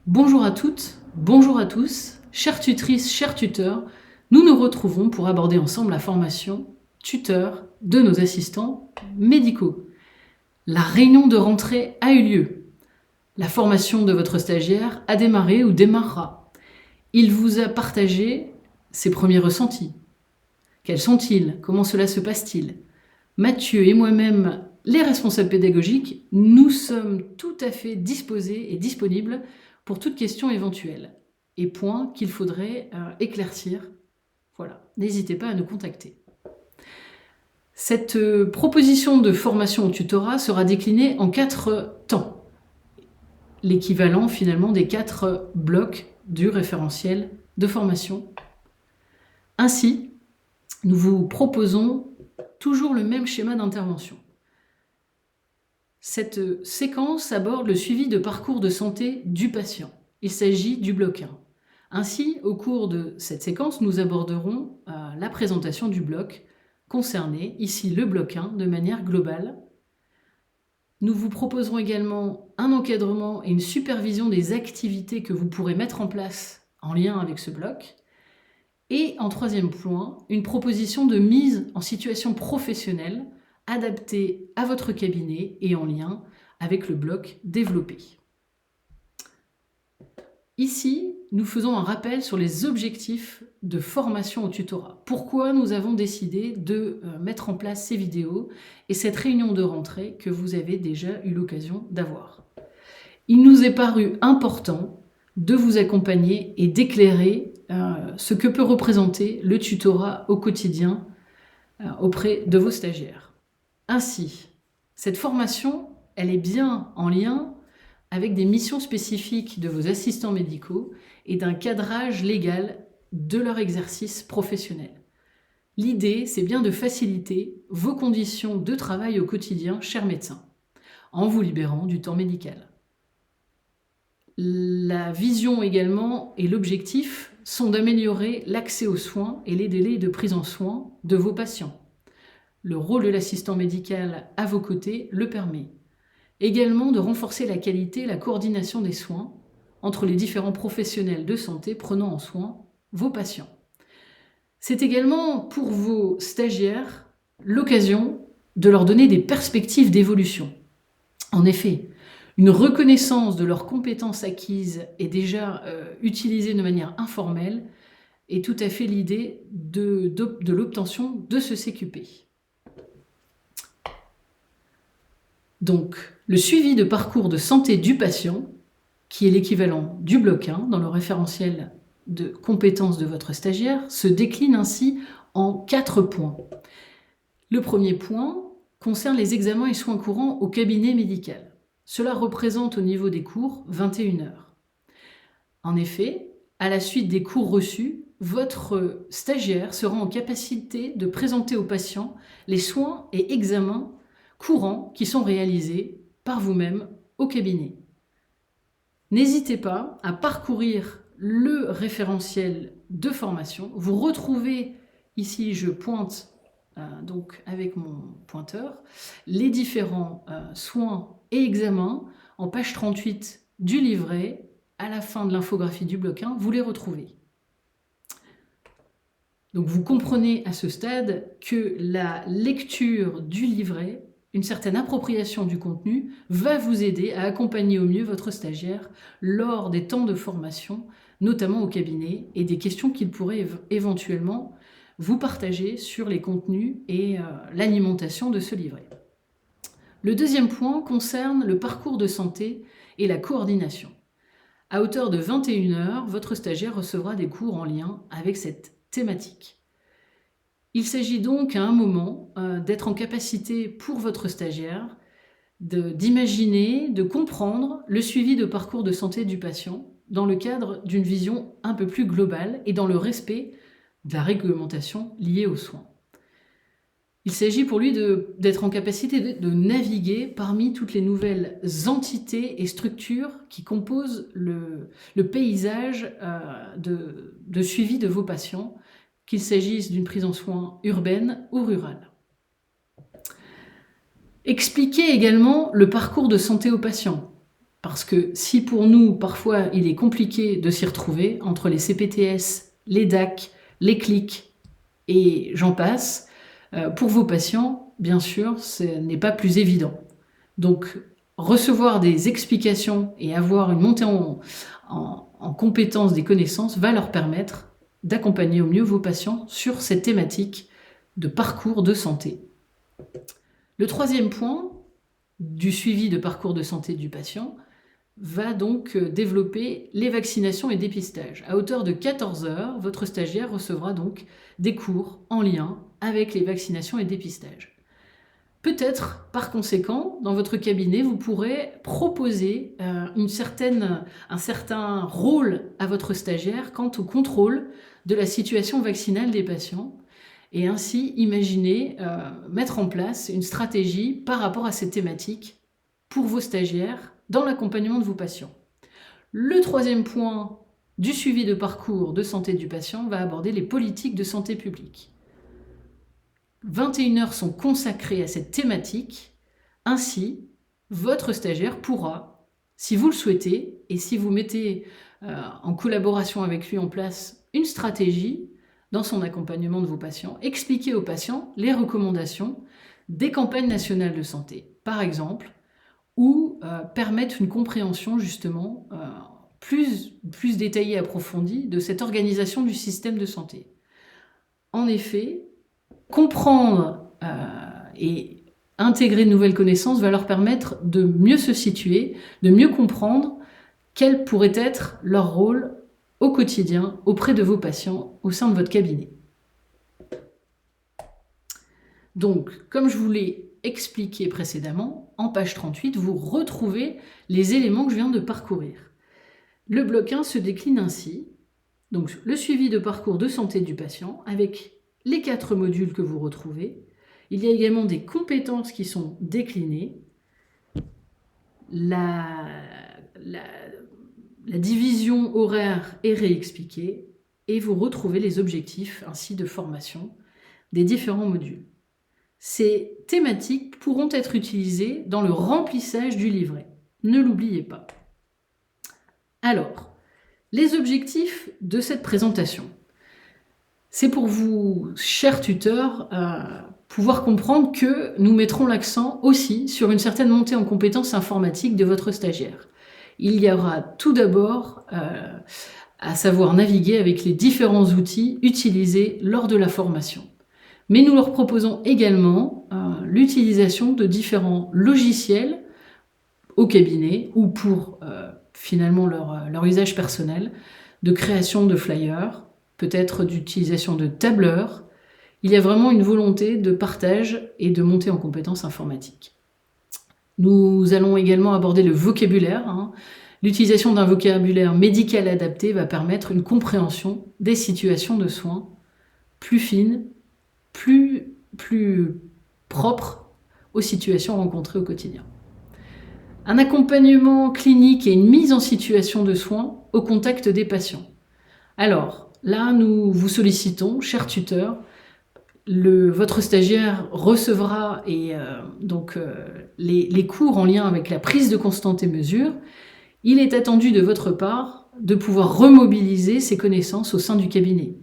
Bonjour à toutes, bonjour à tous, chères tutrices, chers tuteurs, nous nous retrouvons pour aborder ensemble la formation tuteur de nos assistants médicaux. La réunion de rentrée a eu lieu. La formation de votre stagiaire a démarré ou démarrera. Il vous a partagé ses premiers ressentis. Quels sont-ils? Comment cela se passe-t-il? Mathieu et moi-même, les responsables pédagogiques, nous sommes tout à fait disposés et disponibles pour toute question éventuelle et points qu'il faudrait éclaircir. Voilà, n'hésitez pas à nous contacter. Cette proposition de formation au tutorat sera déclinée en 4 temps, l'équivalent finalement des 4 blocs du référentiel de formation. Ainsi, nous vous proposons toujours le même schéma d'intervention. Cette séquence aborde le suivi de parcours de santé du patient. Il s'agit du bloc 1. Ainsi, au cours de cette séquence, nous aborderons la présentation du bloc concerné, ici le bloc 1, de manière globale. Nous vous proposerons également un encadrement et une supervision des activités que vous pourrez mettre en place en lien avec ce bloc. Et en 3e point, une proposition de mise en situation professionnelle adaptée à votre cabinet et en lien avec le bloc développé. Ici, nous faisons un rappel sur les objectifs de formation au tutorat. Pourquoi nous avons décidé de mettre en place ces vidéos et cette réunion de rentrée que vous avez déjà eu l'occasion d'avoir. Il nous est paru important de vous accompagner et d'éclairer ce que peut représenter le tutorat au quotidien auprès de vos stagiaires. Ainsi, cette formation, elle est bien en lien avec des missions spécifiques de vos assistants médicaux et d'un cadrage légal de leur exercice professionnel. L'idée, c'est bien de faciliter vos conditions de travail au quotidien, chers médecins, en vous libérant du temps médical. La vision également et l'objectif sont d'améliorer l'accès aux soins et les délais de prise en soin de vos patients. Le rôle de l'assistant médical à vos côtés le permet. Également de renforcer la qualité et la coordination des soins entre les différents professionnels de santé prenant en soin vos patients. C'est également pour vos stagiaires l'occasion de leur donner des perspectives d'évolution. En effet, une reconnaissance de leurs compétences acquises et déjà utilisées de manière informelle est tout à fait l'idée de l'obtention de ce CQP. Donc, le suivi de parcours de santé du patient, qui est l'équivalent du bloc 1 dans le référentiel de compétences de votre stagiaire, se décline ainsi en 4 points. Le premier point concerne les examens et soins courants au cabinet médical. Cela représente au niveau des cours 21 heures. En effet, à la suite des cours reçus, votre stagiaire sera en capacité de présenter aux patients les soins et examens courants qui sont réalisés par vous-même au cabinet. N'hésitez pas à parcourir le référentiel de formation. Vous retrouvez ici, je pointe donc avec mon pointeur, les différents soins et examens en page 38 du livret. À la fin de l'infographie du bloc 1, vous les retrouvez. Donc vous comprenez à ce stade que la lecture du livret, une certaine appropriation du contenu, va vous aider à accompagner au mieux votre stagiaire lors des temps de formation, notamment au cabinet, et des questions qu'il pourrait éventuellement vous partager sur les contenus et l'alimentation de ce livret. Le deuxième point concerne le parcours de santé et la coordination. À hauteur de 21 heures, votre stagiaire recevra des cours en lien avec cette thématique. Il s'agit donc à un moment d'être en capacité pour votre stagiaire d'imaginer, de comprendre le suivi de parcours de santé du patient dans le cadre d'une vision un peu plus globale et dans le respect de la réglementation liée aux soins. Il s'agit pour lui d'être en capacité de naviguer parmi toutes les nouvelles entités et structures qui composent le paysage de suivi de vos patients, qu'il s'agisse d'une prise en soins urbaine ou rurale. Expliquez également le parcours de santé au patient. Parce que si pour nous, parfois, il est compliqué de s'y retrouver, entre les CPTS, les DAC, les CLIC et j'en passe, pour vos patients, bien sûr, ce n'est pas plus évident. Donc, recevoir des explications et avoir une montée en compétence des connaissances va leur permettre d'accompagner au mieux vos patients sur cette thématique de parcours de santé. Le troisième point du suivi de parcours de santé du patient va donc développer les vaccinations et dépistages. À hauteur de 14 heures, votre stagiaire recevra donc des cours en lien avec les vaccinations et dépistages. Peut-être, par conséquent, dans votre cabinet, vous pourrez proposer un certain rôle à votre stagiaire quant au contrôle de la situation vaccinale des patients et ainsi imaginer mettre en place une stratégie par rapport à cette thématique pour vos stagiaires dans l'accompagnement de vos patients. Le troisième point du suivi de parcours de santé du patient va aborder les politiques de santé publique. 21 heures sont consacrées à cette thématique. Ainsi, votre stagiaire pourra, si vous le souhaitez, et si vous mettez en collaboration avec lui en place une stratégie dans son accompagnement de vos patients, expliquer aux patients les recommandations des campagnes nationales de santé, par exemple, ou permettre une compréhension justement plus détaillée et approfondie de cette organisation du système de santé. En effet, comprendre et intégrer de nouvelles connaissances va leur permettre de mieux se situer, de mieux comprendre quel pourrait être leur rôle au quotidien auprès de vos patients au sein de votre cabinet. Donc, comme je vous l'ai expliqué précédemment, en page 38, vous retrouvez les éléments que je viens de parcourir. Le bloc 1 se décline ainsi, donc le suivi de parcours de santé du patient avec les 4 modules que vous retrouvez. Il y a également des compétences qui sont déclinées, la division horaire est réexpliquée et vous retrouvez les objectifs ainsi de formation des différents modules. Ces thématiques pourront être utilisées dans le remplissage du livret. Ne l'oubliez pas. Alors, les objectifs de cette présentation. C'est pour vous, chers tuteurs, pouvoir comprendre que nous mettrons l'accent aussi sur une certaine montée en compétences informatiques de votre stagiaire. Il y aura tout d'abord à savoir naviguer avec les différents outils utilisés lors de la formation. Mais nous leur proposons également l'utilisation de différents logiciels au cabinet ou pour finalement leur usage personnel, de création de flyers, peut-être d'utilisation de tableurs. Il y a vraiment une volonté de partage et de montée en compétences informatiques. Nous allons également aborder le vocabulaire. L'utilisation d'un vocabulaire médical adapté va permettre une compréhension des situations de soins plus fines, plus propres aux situations rencontrées au quotidien. Un accompagnement clinique et une mise en situation de soins au contact des patients. Alors, là, nous vous sollicitons, chers tuteurs, votre stagiaire recevra les cours en lien avec la prise de constante et mesure. Il est attendu de votre part de pouvoir remobiliser ces connaissances au sein du cabinet.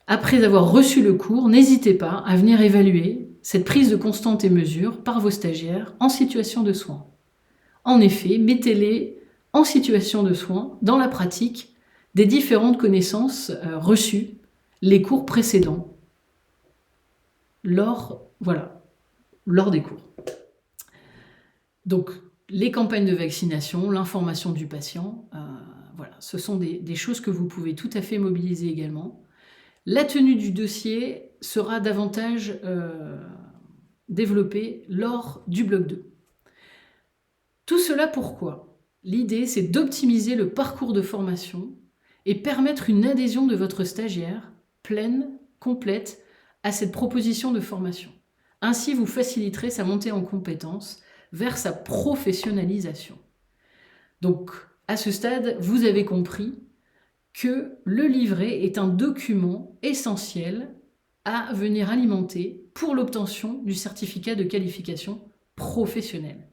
Après avoir reçu le cours, n'hésitez pas à venir évaluer cette prise de constante et mesure par vos stagiaires en situation de soins. En effet, mettez-les en situation de soins dans la pratique des différentes connaissances reçues, les cours précédents, lors des cours. Donc, les campagnes de vaccination, l'information du patient, ce sont des choses que vous pouvez tout à fait mobiliser également. La tenue du dossier sera davantage développée lors du bloc 2. Tout cela pourquoi ? L'idée, c'est d'optimiser le parcours de formation et permettre une adhésion de votre stagiaire pleine, complète, à cette proposition de formation. Ainsi, vous faciliterez sa montée en compétences vers sa professionnalisation. Donc, à ce stade, vous avez compris que le livret est un document essentiel à venir alimenter pour l'obtention du certificat de qualification professionnelle.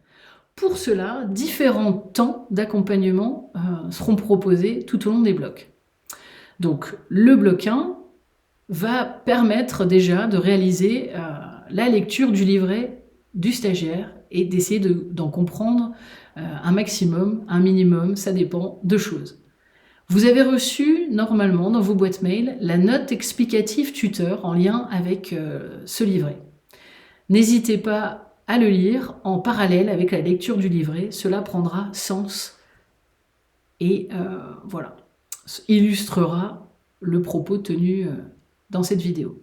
Pour cela, différents temps d'accompagnement seront proposés tout au long des blocs. Donc, le bloc 1 va permettre déjà de réaliser la lecture du livret du stagiaire et d'essayer d'en comprendre un maximum, un minimum, ça dépend de choses. Vous avez reçu normalement dans vos boîtes mail la note explicative tuteur en lien avec ce livret. N'hésitez pas à le lire en parallèle avec la lecture du livret, cela prendra sens et voilà, illustrera le propos tenu dans cette vidéo.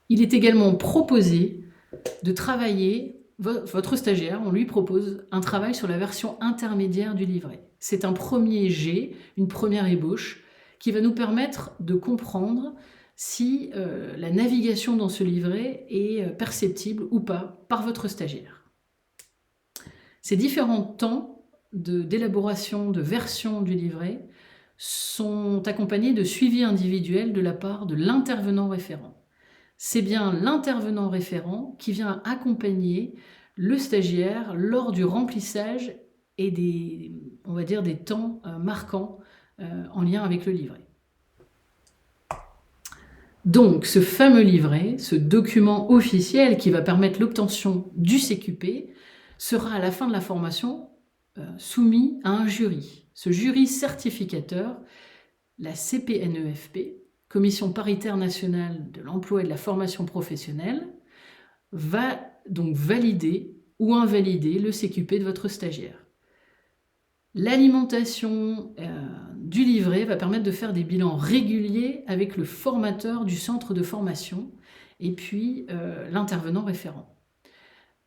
Il est également proposé de travailler, votre stagiaire, on lui propose un travail sur la version intermédiaire du livret. C'est un premier jet, une première ébauche, qui va nous permettre de comprendre si la navigation dans ce livret est perceptible ou pas par votre stagiaire. Ces différents temps d'élaboration de version du livret sont accompagnés de suivi individuel de la part de l'intervenant référent. C'est bien l'intervenant référent qui vient accompagner le stagiaire lors du remplissage et des temps marquants en lien avec le livret. Donc, ce fameux livret, ce document officiel qui va permettre l'obtention du CQP, sera à la fin de la formation soumis à un jury. Ce jury certificateur, la CPNEFP, Commission paritaire nationale de l'emploi et de la formation professionnelle, va donc valider ou invalider le CQP de votre stagiaire. L'alimentation du livret va permettre de faire des bilans réguliers avec le formateur du centre de formation et puis l'intervenant référent.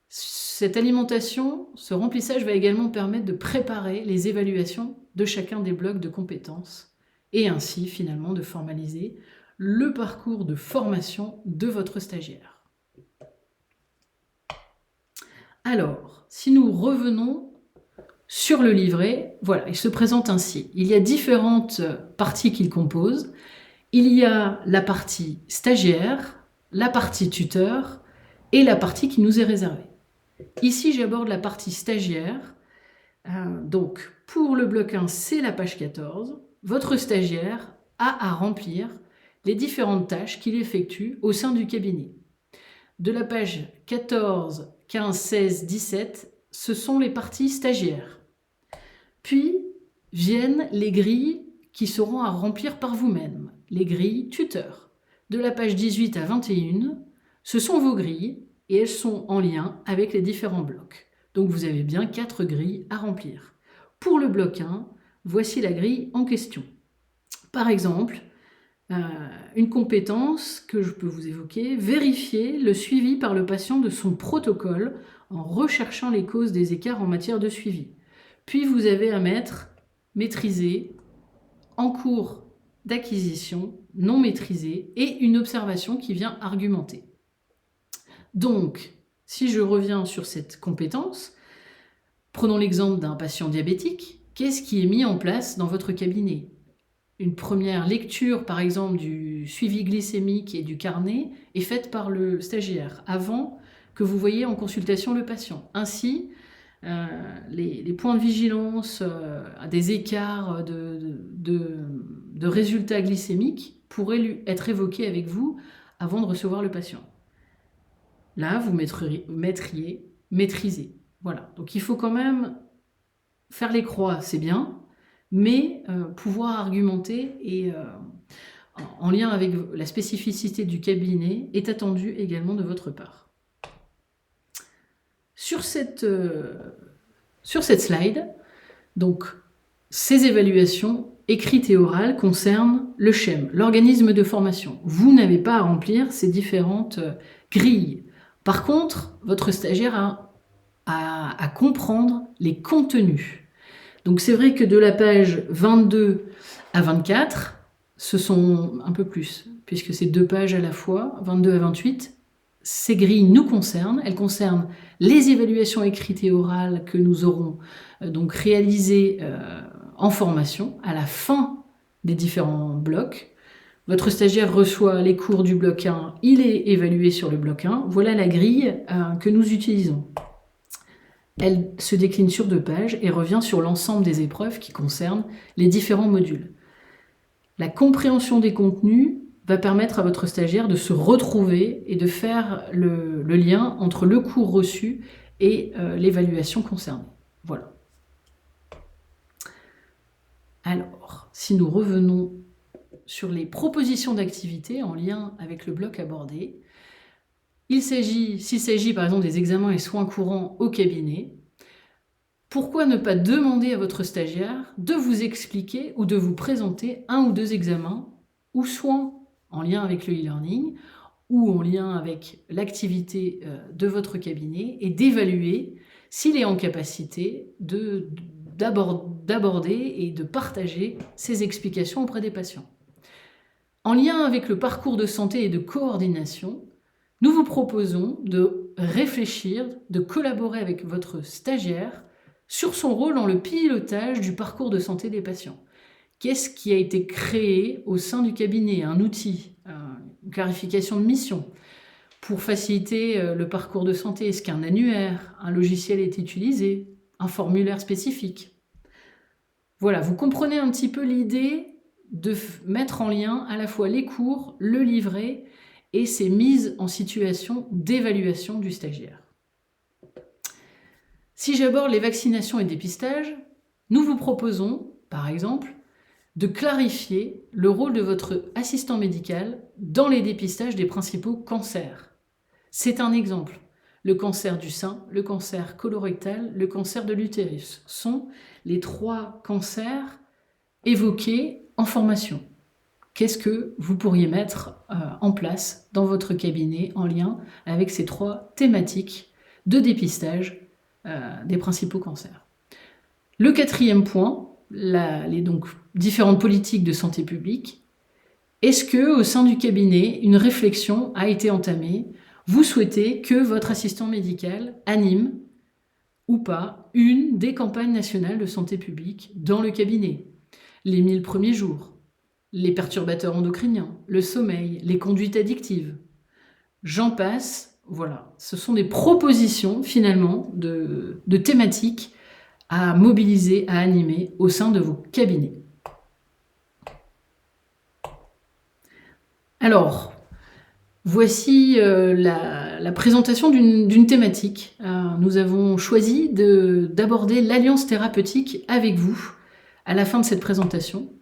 Cette alimentation, ce remplissage va également permettre de préparer les évaluations de chacun des blocs de compétences et ainsi finalement de formaliser le parcours de formation de votre stagiaire. Alors, si nous revenons sur le livret, voilà, il se présente ainsi. Il y a différentes parties qu'il compose. Il y a la partie stagiaire, la partie tuteur et la partie qui nous est réservée. Ici, j'aborde la partie stagiaire. Donc, pour le bloc 1, c'est la page 14. Votre stagiaire a à remplir les différentes tâches qu'il effectue au sein du cabinet. De la page 14, 15, 16, 17, ce sont les parties stagiaires. Puis viennent les grilles qui seront à remplir par vous-même, les grilles tuteurs. De la page 18 à 21, ce sont vos grilles et elles sont en lien avec les différents blocs. Donc vous avez bien 4 grilles à remplir. Pour le bloc 1, voici la grille en question. Par exemple, une compétence que je peux vous évoquer, vérifier le suivi par le patient de son protocole en recherchant les causes des écarts en matière de suivi. Puis vous avez à mettre maîtrisé, en cours d'acquisition, non maîtrisé et une observation qui vient argumenter. Donc, si je reviens sur cette compétence, prenons l'exemple d'un patient diabétique. Qu'est-ce qui est mis en place dans votre cabinet? Une première lecture, par exemple, du suivi glycémique et du carnet est faite par le stagiaire avant que vous voyiez en consultation le patient. Ainsi, les points de vigilance, des écarts de résultats glycémiques pourraient être évoqués avec vous avant de recevoir le patient. Là, vous mettriez maîtriser. Voilà. Donc, il faut quand même faire les croix, c'est bien, mais pouvoir argumenter et en lien avec la spécificité du cabinet est attendu également de votre part. Sur cette slide, donc, ces évaluations écrites et orales concernent le SHEM, l'organisme de formation. Vous n'avez pas à remplir ces différentes grilles. Par contre, votre stagiaire a à comprendre les contenus. Donc c'est vrai que de la page 22 à 24, ce sont un peu plus, puisque c'est 2 pages à la fois, 22 à 28. Ces grilles nous concernent, elles concernent les évaluations écrites et orales que nous aurons donc réalisées en formation à la fin des différents blocs. Votre stagiaire reçoit les cours du bloc 1, il est évalué sur le bloc 1. Voilà la grille que nous utilisons. Elle se décline sur 2 pages et revient sur l'ensemble des épreuves qui concernent les différents modules. La compréhension des contenus va permettre à votre stagiaire de se retrouver et de faire le lien entre le cours reçu et l'évaluation concernée. Voilà. Alors, si nous revenons sur les propositions d'activités en lien avec le bloc abordé, s'il s'agit par exemple des examens et soins courants au cabinet, pourquoi ne pas demander à votre stagiaire de vous expliquer ou de vous présenter 1 ou 2 examens ou soins en lien avec le e-learning ou en lien avec l'activité de votre cabinet et d'évaluer s'il est en capacité d'aborder et de partager ses explications auprès des patients. En lien avec le parcours de santé et de coordination, nous vous proposons de réfléchir, de collaborer avec votre stagiaire sur son rôle dans le pilotage du parcours de santé des patients. Qu'est-ce qui a été créé au sein du cabinet? Un outil, une clarification de mission pour faciliter le parcours de santé. Est-ce qu'un annuaire, un logiciel est utilisé? Un formulaire spécifique? Voilà, vous comprenez un petit peu l'idée de mettre en lien à la fois les cours, le livret et ces mises en situation d'évaluation du stagiaire. Si j'aborde les vaccinations et dépistages, nous vous proposons, par exemple, de clarifier le rôle de votre assistant médical dans les dépistages des principaux cancers. C'est un exemple. Le cancer du sein, le cancer colorectal, le cancer de l'utérus sont les 3 cancers évoqués en formation. Qu'est-ce que vous pourriez mettre en place dans votre cabinet en lien avec ces 3 thématiques de dépistage des principaux cancers? Le 4e point, les donc différentes politiques de santé publique. Est-ce que au sein du cabinet, une réflexion a été entamée? Vous souhaitez que votre assistant médical anime ou pas une des campagnes nationales de santé publique dans le cabinet? Les 1000 premiers jours, les perturbateurs endocriniens, le sommeil, les conduites addictives. J'en passe, voilà. Ce sont des propositions finalement de thématiques à mobiliser, à animer au sein de vos cabinets. Alors, voici la présentation d'une thématique. Nous avons choisi d'aborder l'alliance thérapeutique avec vous à la fin de cette présentation.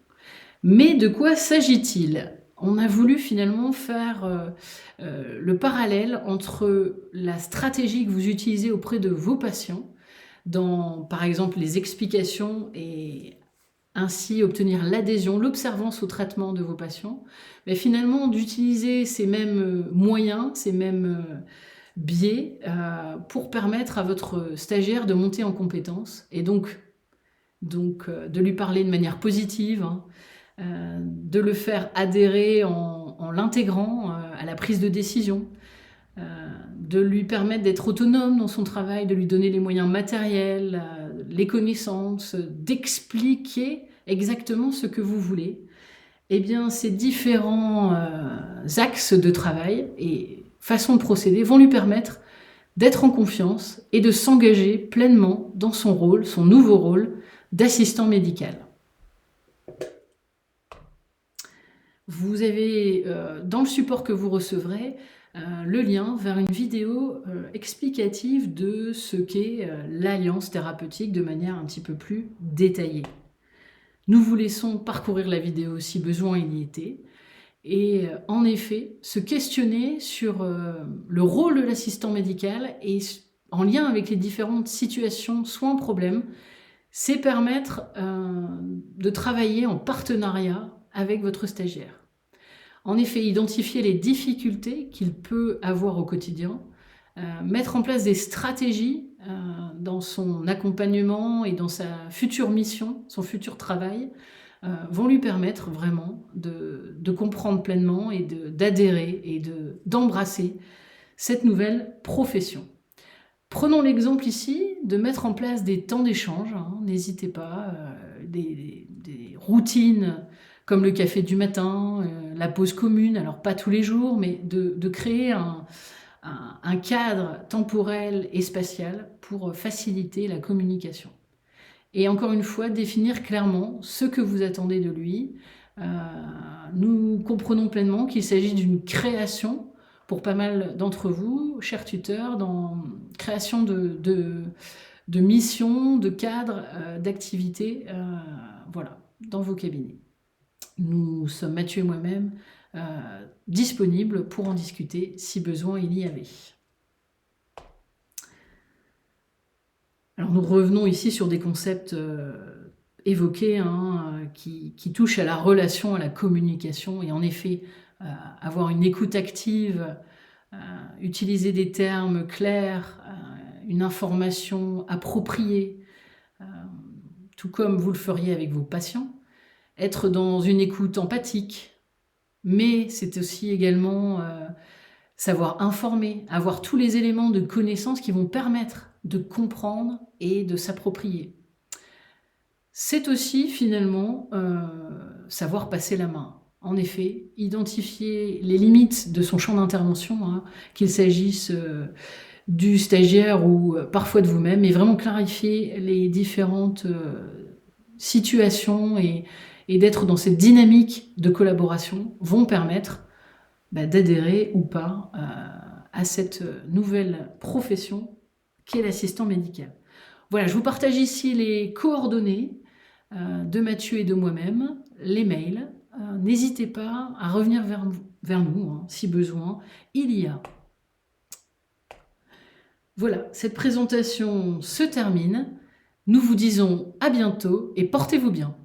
Mais de quoi s'agit-il? On a voulu finalement faire le parallèle entre la stratégie que vous utilisez auprès de vos patients, dans par exemple les explications et ainsi obtenir l'adhésion, l'observance au traitement de vos patients, mais finalement d'utiliser ces mêmes moyens, ces mêmes biais pour permettre à votre stagiaire de monter en compétences et donc de lui parler de manière positive, de le faire adhérer en l'intégrant à la prise de décision, de lui permettre d'être autonome dans son travail, de lui donner les moyens matériels, les connaissances, d'expliquer exactement ce que vous voulez. Eh bien, ces différents axes de travail et façons de procéder vont lui permettre d'être en confiance et de s'engager pleinement dans son rôle, son nouveau rôle d'assistant médical. Vous avez dans le support que vous recevrez le lien vers une vidéo explicative de ce qu'est l'alliance thérapeutique de manière un petit peu plus détaillée. Nous vous laissons parcourir la vidéo si besoin il y était et en effet se questionner sur le rôle de l'assistant médical et en lien avec les différentes situations, soins, problèmes, c'est permettre de travailler en partenariat avec votre stagiaire. En effet, identifier les difficultés qu'il peut avoir au quotidien, mettre en place des stratégies dans son accompagnement et dans sa future mission, son futur travail, vont lui permettre vraiment de comprendre pleinement et d'adhérer et d'embrasser cette nouvelle profession. Prenons l'exemple ici de mettre en place des temps d'échange, n'hésitez pas, des routines comme le café du matin, la pause commune, alors pas tous les jours, mais de créer un cadre temporel et spatial pour faciliter la communication. Et encore une fois, définir clairement ce que vous attendez de lui. Nous comprenons pleinement qu'il s'agit d'une création pour pas mal d'entre vous, chers tuteurs, dans création de missions, de cadres, d'activités, voilà, dans vos cabinets. Nous sommes, Mathieu et moi-même, disponibles pour en discuter si besoin il y avait. Alors nous revenons ici sur des concepts évoqués qui touchent à la relation, à la communication, et en effet, avoir une écoute active, utiliser des termes clairs, une information appropriée, tout comme vous le feriez avec vos patients, être dans une écoute empathique, mais c'est aussi également savoir informer, avoir tous les éléments de connaissance qui vont permettre de comprendre et de s'approprier. C'est aussi finalement savoir passer la main. En effet, identifier les limites de son champ d'intervention, qu'il s'agisse du stagiaire ou parfois de vous-même, et vraiment clarifier les différentes situations et d'être dans cette dynamique de collaboration vont permettre d'adhérer ou pas à cette nouvelle profession qu'est l'assistant médical. Voilà, je vous partage ici les coordonnées de Mathieu et de moi-même, les mails. N'hésitez pas à revenir vers nous si besoin. Il y a. Voilà, cette présentation se termine. Nous vous disons à bientôt et portez-vous bien.